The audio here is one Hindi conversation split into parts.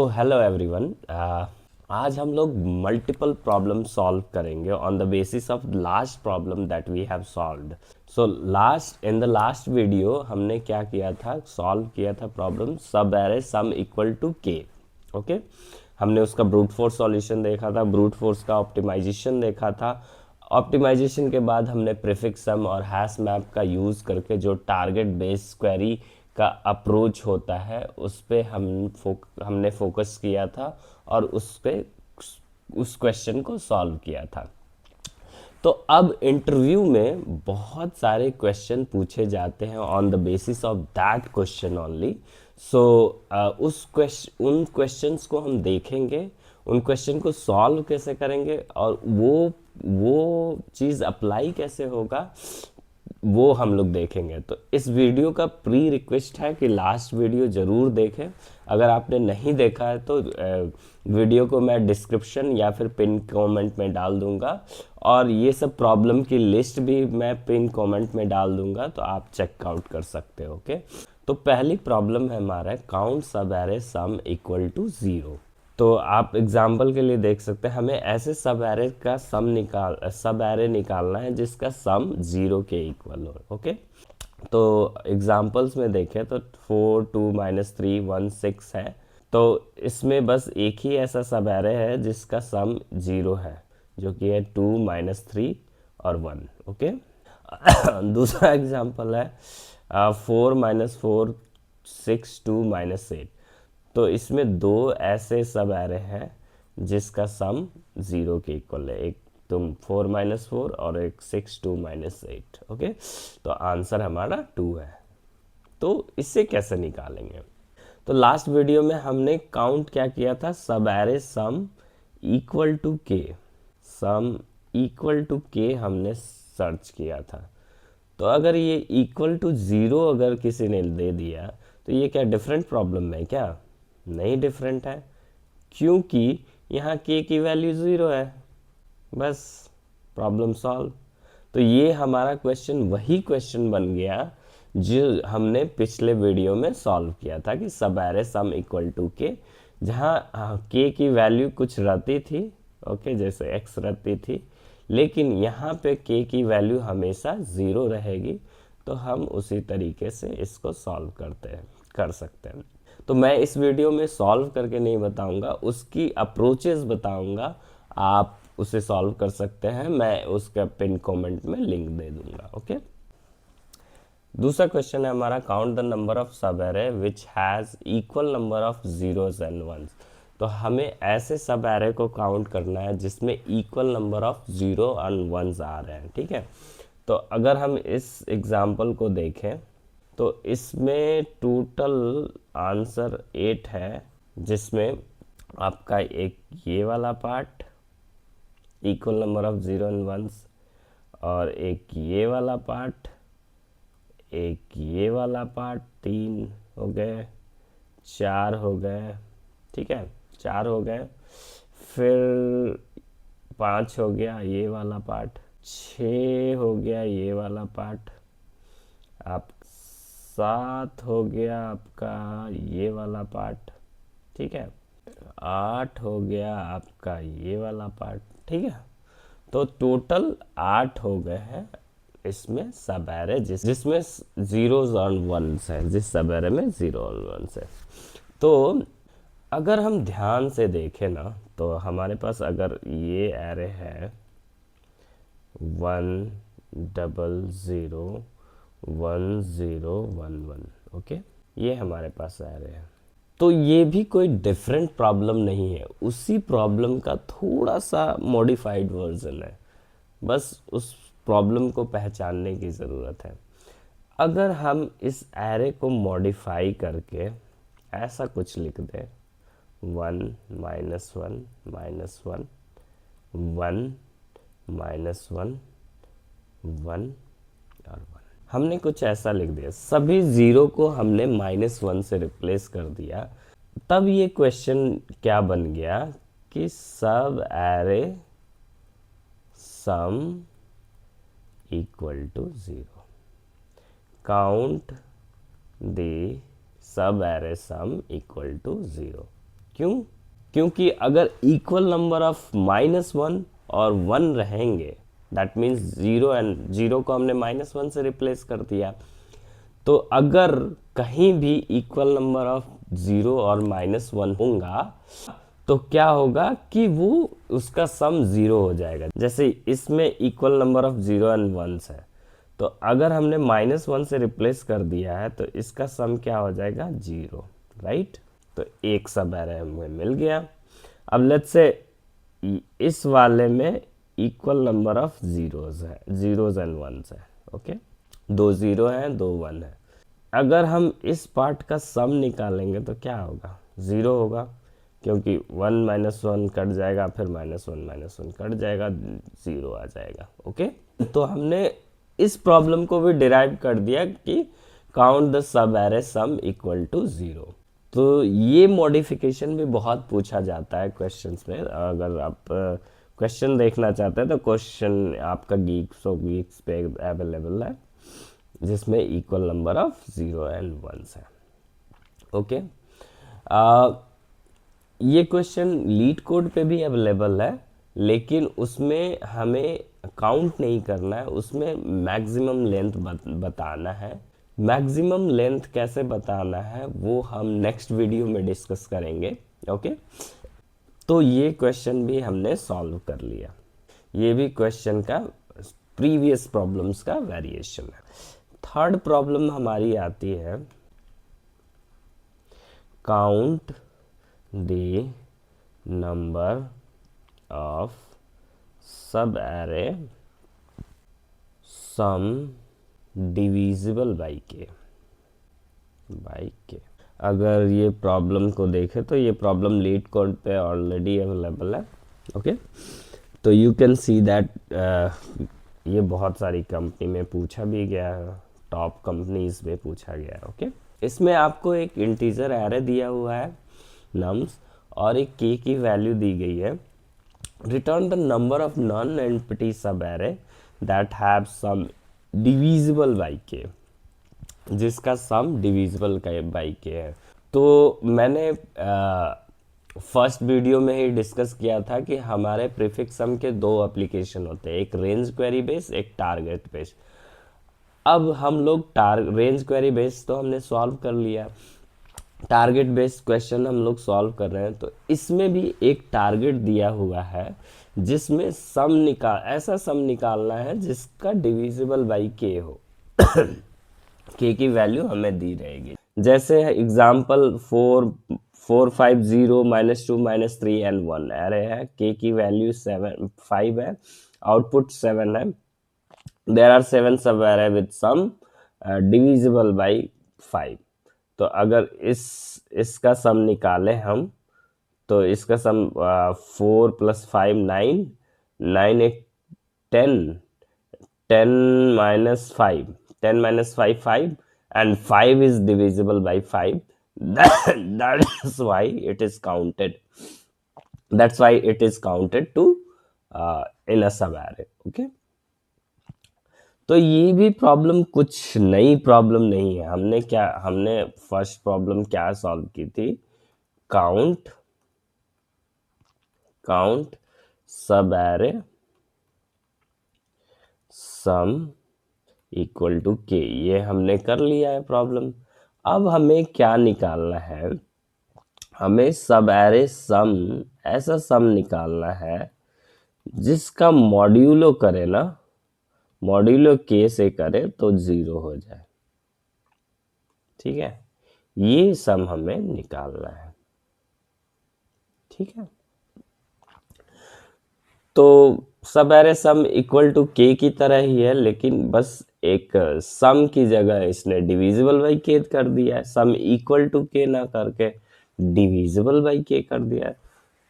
तो हेलो एवरीवन। आज हम लोग मल्टीपल प्रॉब्लम सॉल्व करेंगे on the basis of last problem that we have solved. So in the last video हमने क्या किया था, सॉल्व किया था problem subarray sum equal to K. Okay, हमने उसका ब्रूट फोर्स सॉल्यूशन देखा था, ब्रूट फोर्स का ऑप्टिमाइजेशन देखा था। ऑप्टिमाइजेशन के बाद हमने प्रीफिक्स सम और हैश मैप का यूज़ करके जो टारगेट बेस्ड क्वेरी का अप्रोच होता है उस पे हमने फोकस किया था और उस क्वेश्चन को सॉल्व किया था। तो अब इंटरव्यू में बहुत सारे क्वेश्चन पूछे जाते हैं on the basis of that question only. So उन क्वेश्चंस को हम देखेंगे, उन क्वेश्चन को सॉल्व कैसे करेंगे और वो चीज़ अप्लाई कैसे होगा वो हम लोग देखेंगे। तो इस वीडियो का प्री रिक्वेस्ट है कि लास्ट वीडियो ज़रूर देखें। अगर आपने नहीं देखा है तो वीडियो को मैं डिस्क्रिप्शन या फिर पिन कमेंट में डाल दूंगा और ये सब प्रॉब्लम की लिस्ट भी मैं पिन कमेंट में डाल दूंगा, तो आप चेकआउट कर सकते हो। ओके, तो पहली प्रॉब्लम है हमारा काउंट सब एरे सम इक्वल टू 0। तो आप एग्जाम्पल के लिए देख सकते हैं, हमें ऐसे सब एरे का सब एरे निकालना है जिसका सम 0 के इक्वल हो। ओके, तो एग्जाम्पल्स में देखें तो 4 2 -3 1 6 है। तो इसमें बस एक ही ऐसा सब एरे है जिसका सम 0 है, जो कि है 2 -3 और 1। ओके, दूसरा एग्जाम्पल है 4 -4 6 2 -8। तो इसमें दो ऐसे सब एरे हैं जिसका सम 0 के इक्वल है, एक तुम 4 -4 और एक 6 2 -8। ओके, तो आंसर हमारा 2 है। तो इससे कैसे निकालेंगे? तो लास्ट वीडियो में हमने काउंट क्या किया था, सब एरे सम इक्वल टू के, सम इक्वल टू के हमने सर्च किया था। तो अगर ये इक्वल टू 0 अगर किसी ने दे दिया तो ये क्या डिफरेंट प्रॉब्लम है क्या? नहीं डिफरेंट है, क्योंकि यहाँ के की वैल्यू 0 है। बस प्रॉब्लम सॉल्व। तो ये हमारा क्वेश्चन वही क्वेश्चन बन गया जो हमने पिछले वीडियो में सॉल्व किया था कि subarray sum equal to के, जहाँ के की वैल्यू कुछ रहती थी। ओके, जैसे एक्स रहती थी, लेकिन यहाँ पे के की वैल्यू हमेशा 0 रहेगी। तो हम उसी तरीके से इसको सॉल्व कर सकते हैं। तो मैं इस वीडियो में सॉल्व करके नहीं बताऊंगा, उसकी अप्रोचेस बताऊंगा, आप उसे सॉल्व कर सकते हैं। मैं उसका पिन कमेंट में लिंक दे दूंगा। ओके, दूसरा क्वेश्चन है हमारा count the number of subarray which has equal number of zeros and ones. तो हमें ऐसे सब एरे को काउंट करना है जिसमें equal number of zero and ones आ रहे हैं। ठीक है, तो अगर हम इस एग्जाम्पल को देखें तो इसमें टोटल आंसर 8 है, जिसमें आपका एक ये वाला part equal number of zero and ones, और एक ये वाला पार्ट, एक ये वाला पार्ट, 3 हो गए, 4 हो गए। ठीक है, 4 हो गए, फिर 5 हो गया ये वाला पार्ट, 6 हो गया ये वाला पार्ट, आप 7 हो गया आपका ये वाला पार्ट। ठीक है, 8 हो गया आपका ये वाला पार्ट। ठीक है, तो टोटल 8 हो गए हैं इसमें सब एरे जिसमें जीरोस और वंस है, जिस सब एरे में जीरो और वंस है। तो अगर हम ध्यान से देखें ना, तो हमारे पास अगर ये एरे है 1 0 1 0 1 1, ओके, ये हमारे पास एरे है। तो ये भी कोई डिफरेंट प्रॉब्लम नहीं है, उसी प्रॉब्लम का थोड़ा सा मॉडिफाइड वर्जन है, बस उस प्रॉब्लम को पहचानने की ज़रूरत है। अगर हम इस एरे को मॉडिफाई करके ऐसा कुछ लिख दें, 1 -1 -1 1 -1 1 और 1, हमने कुछ ऐसा लिख दिया, सभी ज़ीरो को हमने -1 से रिप्लेस कर दिया। तब ये क्वेश्चन क्या बन गया कि subarray sum equal to 0, count the subarray sum equal to 0। क्यों? क्योंकि अगर इक्वल नंबर ऑफ -1 और 1 रहेंगे, दैट मीन्स 0 एंड 0 को हमने -1 से रिप्लेस कर दिया, तो अगर कहीं भी इक्वल नंबर ऑफ 0 और -1 होगा तो क्या होगा कि वो उसका सम 0 हो जाएगा। जैसे इसमें इक्वल नंबर ऑफ 0 एंड 1 है, तो अगर हमने -1 से रिप्लेस कर दिया है तो इसका सम क्या हो जाएगा? 0, राइट। तो एक सब एरे हमें मिल गया। अब लेट्स से इस वाले में इक्वल नंबर ऑफ जीरोज है, जीरोज एंड वंस है, ओके। 2 0 हैं, 2 1 है। अगर हम इस पार्ट का सम निकालेंगे तो क्या होगा? 0 होगा, क्योंकि 1 -1 कट जाएगा, फिर -1 कट जाएगा, 0 आ जाएगा, ओके। तो हमने इस प्रॉब्लम को भी डिराइव कर दिया कि count the subarray sum equal to 0। तो ये मॉडिफिकेशन भी बहुत पूछा जाता है क्वेश्चंस में। अगर आप क्वेश्चन देखना चाहते हैं तो क्वेश्चन आपका गीक्स पे अवेलेबल है, जिसमें इक्वल नंबर ऑफ 0 एंड 1 है, ओके। ये क्वेश्चन लीड कोड पे भी अवेलेबल है, लेकिन उसमें हमें काउंट नहीं करना है, उसमें मैक्सिमम लेंथ बताना है। मैक्सिमम लेंथ कैसे बताना है वो हम नेक्स्ट वीडियो में डिस्कस करेंगे, ओके। तो ये क्वेश्चन भी हमने सॉल्व कर लिया। ये भी क्वेश्चन का प्रीवियस प्रॉब्लम्स का वेरिएशन है। थर्ड प्रॉब्लम हमारी आती है, count the number of subarray some divisible by के। अगर ये प्रॉब्लम को देखें तो ये प्रॉब्लम लीड कोड पे ऑलरेडी अवेलेबल है, ओके। तो यू कैन सी दैट ये बहुत सारी कंपनी में पूछा भी गया है, टॉप कंपनीज में पूछा गया है, ओके। इसमें आपको एक इंटीजर एरे दिया हुआ है नम्स और एक के की वैल्यू दी गई है। Return the number of non empty sub array that have sum divisible by k, जिसका सम डिविजिबल बाई के है। तो मैंने फर्स्ट वीडियो में ही डिस्कस किया था कि हमारे प्रीफिक्स सम के 2 एप्लीकेशन होते हैं, एक रेंज क्वेरी बेस, एक टारगेट बेस। अब हम लोग रेंज क्वेरी बेस तो हमने सॉल्व कर लिया, टारगेट बेस्ड क्वेश्चन हम लोग सॉल्व कर रहे हैं। तो इसमें भी एक टारगेट दिया हुआ है जिसमें ऐसा सम निकालना है जिसका डिविजिबल बाई के हो। के की वैल्यू हमें दी रहेगी। जैसे एग्जाम्पल 4 5 0 -2 -3 एंड 1 एरे है, के की वैल्यू 5 है, आउटपुट 7 है। There are 7 subarray with sum divisible by 5। तो अगर इसका सम निकाले हम तो इसका सम 4 + 5 9, 9 1 10, 10 - 5, 10 - 5 5, and 5 is divisible by 5. That is why it is counted. That's why it is counted to in a sub array, okay. तो ये भी प्रॉब्लम कुछ नई प्रॉब्लम नहीं है। हमने फर्स्ट प्रॉब्लम क्या सॉल्व की थी? काउंट सब एरे सम इक्वल टू के, ये हमने कर लिया है प्रॉब्लम। अब हमें क्या निकालना है? हमें सब एरे सम, ऐसा सम निकालना है जिसका मॉड्यूलो करे ना, मॉड्यूलो के से करे तो 0 हो जाए, ठीक है। ये सम हमें निकालना है, ठीक है। तो सब एरे सम इक्वल टू के की तरह ही है, लेकिन बस एक सम की जगह इसने डिविजिबल बाई के कर दिया है। सम इक्वल टू के ना करके डिविजिबल बाई के कर दिया है।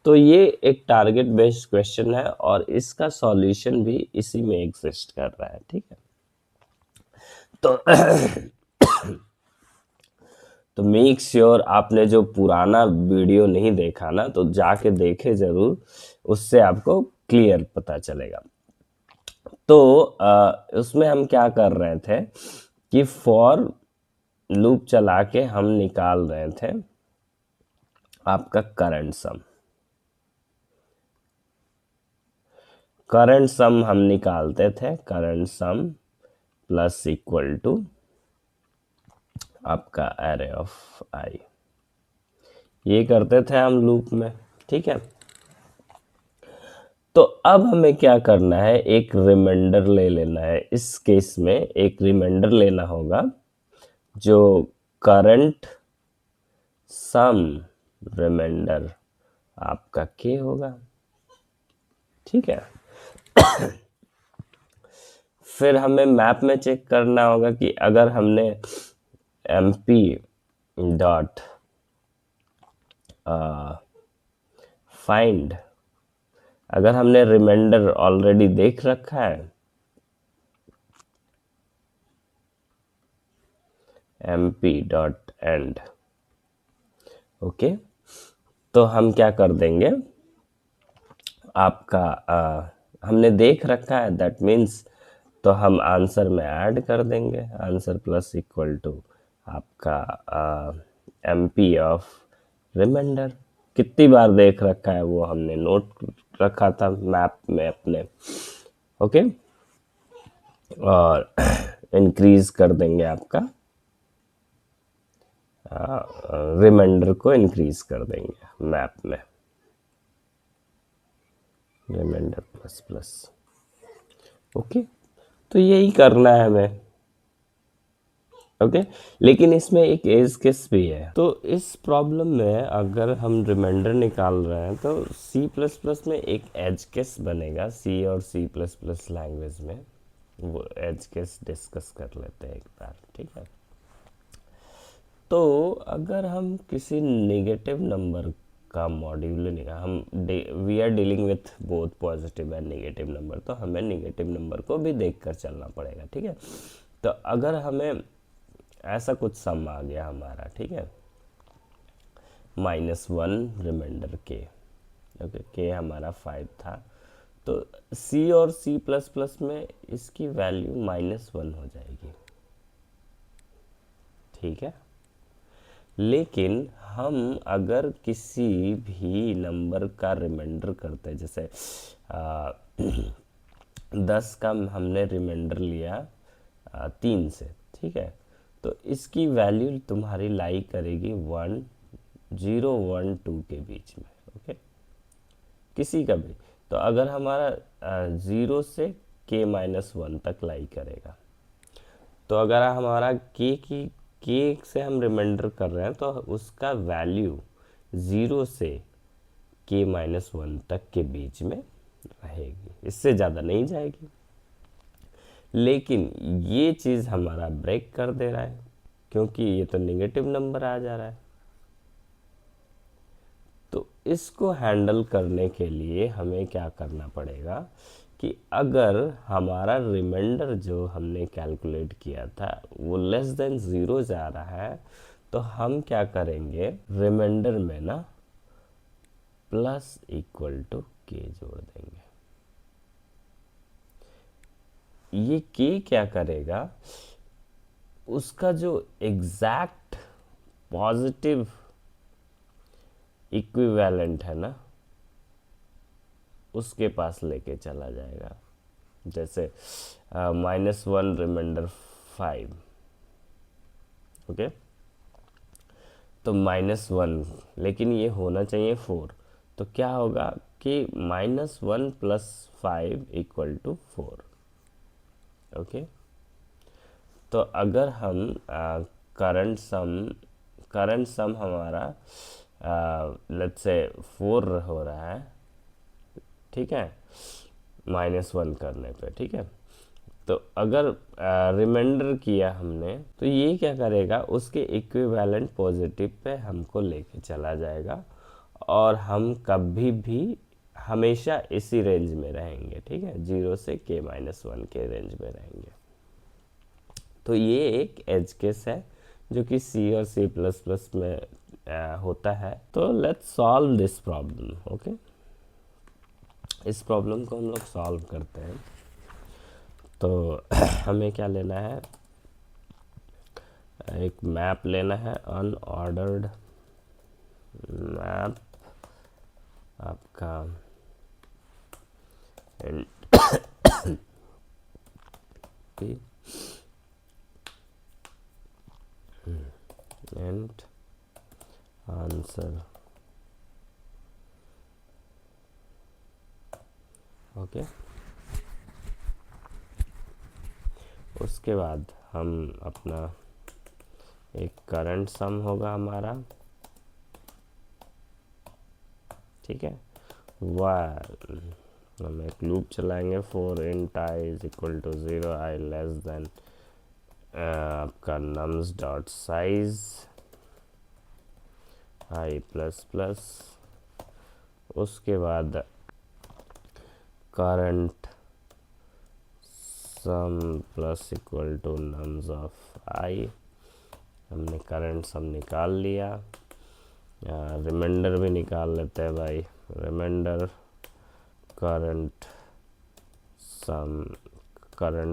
तो ये एक टारगेट बेस्ड क्वेश्चन है और इसका सॉल्यूशन भी इसी में एग्जिस्ट कर रहा है, ठीक है। तो मेक श्योर आपने जो पुराना वीडियो नहीं देखा ना, तो जाके देखे जरूर, उससे आपको क्लियर पता चलेगा। तो उसमें हम क्या कर रहे थे कि फॉर लूप चला के हम निकाल रहे थे आपका करंट सम हम निकालते थे, current sum plus equal to आपका एरे ऑफ आई, ये करते थे हम लूप में, ठीक है। तो अब हमें क्या करना है, एक रिमाइंडर ले लेना है। इस केस में एक रिमाइंडर लेना होगा जो करंट सम रिमाइंडर आपका के होगा, ठीक है। फिर हमें मैप में चेक करना होगा कि अगर हमने mp डॉट फाइंड, अगर हमने रिमाइंडर ऑलरेडी देख रखा है, mp डॉट एंड, ओके, तो हम क्या कर देंगे, आपका हमने देख रखा है, दैट मीन्स तो हम आंसर में ऐड कर देंगे, आंसर प्लस इक्वल टू आपका mp ऑफ रिमाइंडर। कितनी बार देख रखा है वो हमने नोट रखा था मैप में अपने, ओके। और इंक्रीज कर देंगे आपका रिमाइंडर को इंक्रीज कर देंगे मैप में, रिमाइंडर प्लस प्लस, ओके। तो यही करना है हमें, ओके। लेकिन इसमें एक एज केस भी है। तो इस प्रॉब्लम में अगर हम रिमाइंडर निकाल रहे हैं तो C++ में एक एज केस बनेगा, C और C++ लैंग्वेज में, वो एज केस डिस्कस कर लेते हैं एक बार, ठीक है। तो अगर हम किसी नेगेटिव नंबर का मॉड्यूल निकाल, हम we are dealing with both positive and negative number, तो हमें नेगेटिव नंबर को भी देख कर चलना पड़ेगा, ठीक है। तो अगर हमें ऐसा कुछ सम आ गया हमारा, ठीक है, -1 रिमाइंडर के, ओके, के हमारा 5 था, तो C और C++ में इसकी वैल्यू -1 हो जाएगी, ठीक है। लेकिन हम अगर किसी भी नंबर का रिमाइंडर करते हैं, जैसे 10 का हमने रिमाइंडर लिया 3 से, ठीक है, तो इसकी वैल्यू तुम्हारी लाई करेगी 1 0 1 2 के बीच में, ओके, किसी का भी। तो अगर हमारा 0 से k-1 तक लाई करेगा, तो अगर हमारा के से हम रिमाइंडर कर रहे हैं तो उसका वैल्यू 0 से k-1 तक के बीच में रहेगी, इससे ज़्यादा नहीं जाएगी। लेकिन ये चीज़ हमारा ब्रेक कर दे रहा है, क्योंकि ये तो नेगेटिव नंबर आ जा रहा है। तो इसको हैंडल करने के लिए हमें क्या करना पड़ेगा कि अगर हमारा रिमाइंडर जो हमने कैलकुलेट किया था वो लेस देन 0 जा रहा है, तो हम क्या करेंगे, रिमाइंडर में ना प्लस इक्वल टू के जोड़ देंगे। ये के क्या करेगा, उसका जो एग्जैक्ट पॉजिटिव इक्विवेलेंट है ना, उसके पास लेके चला जाएगा। जैसे -1 रिमाइंडर 5, ओके, तो -1, लेकिन ये होना चाहिए 4, तो क्या होगा कि -1 + 5 = 4, ओके। तो अगर हम करंट सम हमारा लेट्स से 4 हो रहा है, ठीक है, -1 करने पे, ठीक है। तो अगर रिमाइंडर किया हमने, तो ये क्या करेगा, उसके इक्विवेलेंट पॉजिटिव पे हमको लेके चला जाएगा, और हम कभी भी हमेशा इसी रेंज में रहेंगे, ठीक है, 0 से k-1 के रेंज में रहेंगे। तो ये एक एज केस है जो कि C और C++ में होता है। तो let's solve this problem, okay. इस प्रॉब्लम को हम लोग सॉल्व करते हैं। तो हमें क्या लेना है, एक मैप लेना है, अनऑर्डर्ड मैप आपका एंड आंसर। ओके, उसके बाद हम अपना एक करंट सम होगा हमारा, ठीक है। वह हम एक लूप चलाएंगे, for int i is equal to 0, i less than आपका nums dot size i plus plus. उसके बाद current sum plus equal to nums of i, हमने करंट सम निकाल लिया। रिमाइंडर भी निकाल लेते हैं भाई, रिमाइंडर करंट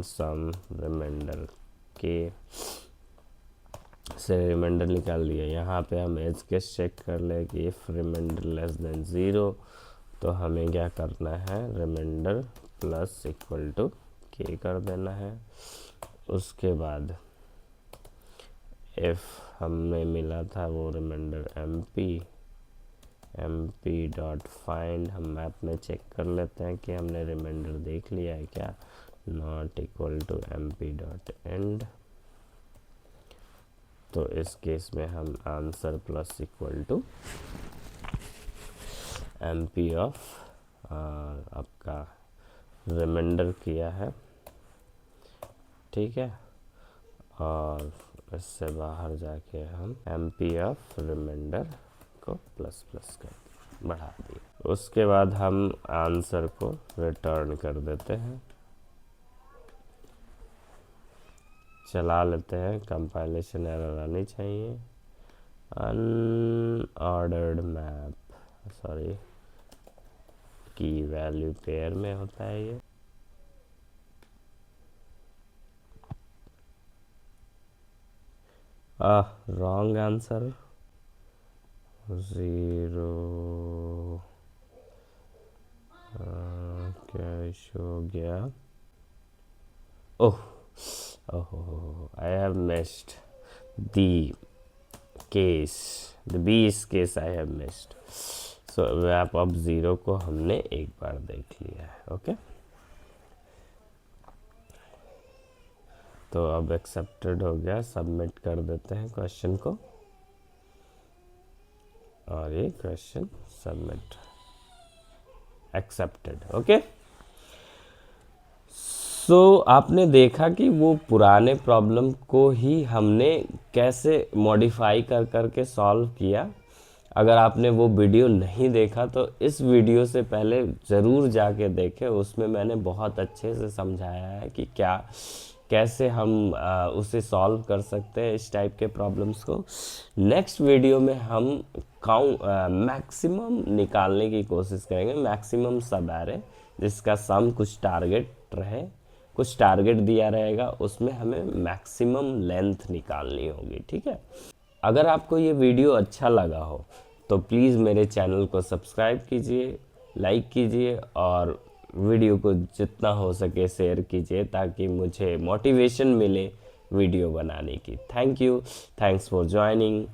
सम रिमाइंडर के से रिमाइंडर निकाल लिया। यहाँ पे हम एज केस चेक कर ले कि इफ रिमाइंडर लेस देन 0, तो हमें क्या करना है, रिमाइंडर प्लस इक्वल टू के कर देना है। उसके बाद इफ हमें मिला था वो reminder M P dot find, हम मैप में चेक कर लेते हैं कि हमने रिमाइंडर देख लिया है क्या, not equal to M P dot end. तो इस केस में हम answer plus equal to M P of आपका रिमाइंडर किया है, ठीक है। और इससे बाहर जाके हम एम पी ऑफ रिमाइंडर को प्लस प्लस कर बढ़ा दिए। उसके बाद हम आंसर को रिटर्न कर देते हैं, चला लेते हैं, कंपाइलेशन एरर आनी चाहिए। अनऑर्डर्ड मैप, सॉरी की वैल्यू पेयर में होता है ये। रॉन्ग आंसर 0, क्या इशू हो गया, ओह I have missed the case, the B's case I have missed. So wrap up 0 को हमने एक बार देख लिया है, ओके। तो अब एक्सेप्टेड हो गया, सबमिट कर देते हैं क्वेश्चन को, और ये क्वेश्चन सबमिट एक्सेप्टेड, ओके। सो आपने देखा कि वो पुराने प्रॉब्लम को ही हमने कैसे मॉडिफाई कर करके सॉल्व किया। अगर आपने वो वीडियो नहीं देखा तो इस वीडियो से पहले ज़रूर जाके देखें, उसमें मैंने बहुत अच्छे से समझाया है कि क्या कैसे हम उसे सॉल्व कर सकते हैं इस टाइप के प्रॉब्लम्स को। नेक्स्ट वीडियो में हम मैक्सिमम निकालने की कोशिश करेंगे, मैक्सिमम सब एरे जिसका सम कुछ टारगेट रहे, कुछ टारगेट दिया रहेगा, उसमें हमें मैक्सिमम लेंथ निकालनी होगी, ठीक है। अगर आपको ये वीडियो अच्छा लगा हो तो प्लीज़ मेरे चैनल को सब्सक्राइब कीजिए, लाइक कीजिए, और वीडियो को जितना हो सके शेयर कीजिए ताकि मुझे मोटिवेशन मिले वीडियो बनाने की। Thank you, thanks for joining.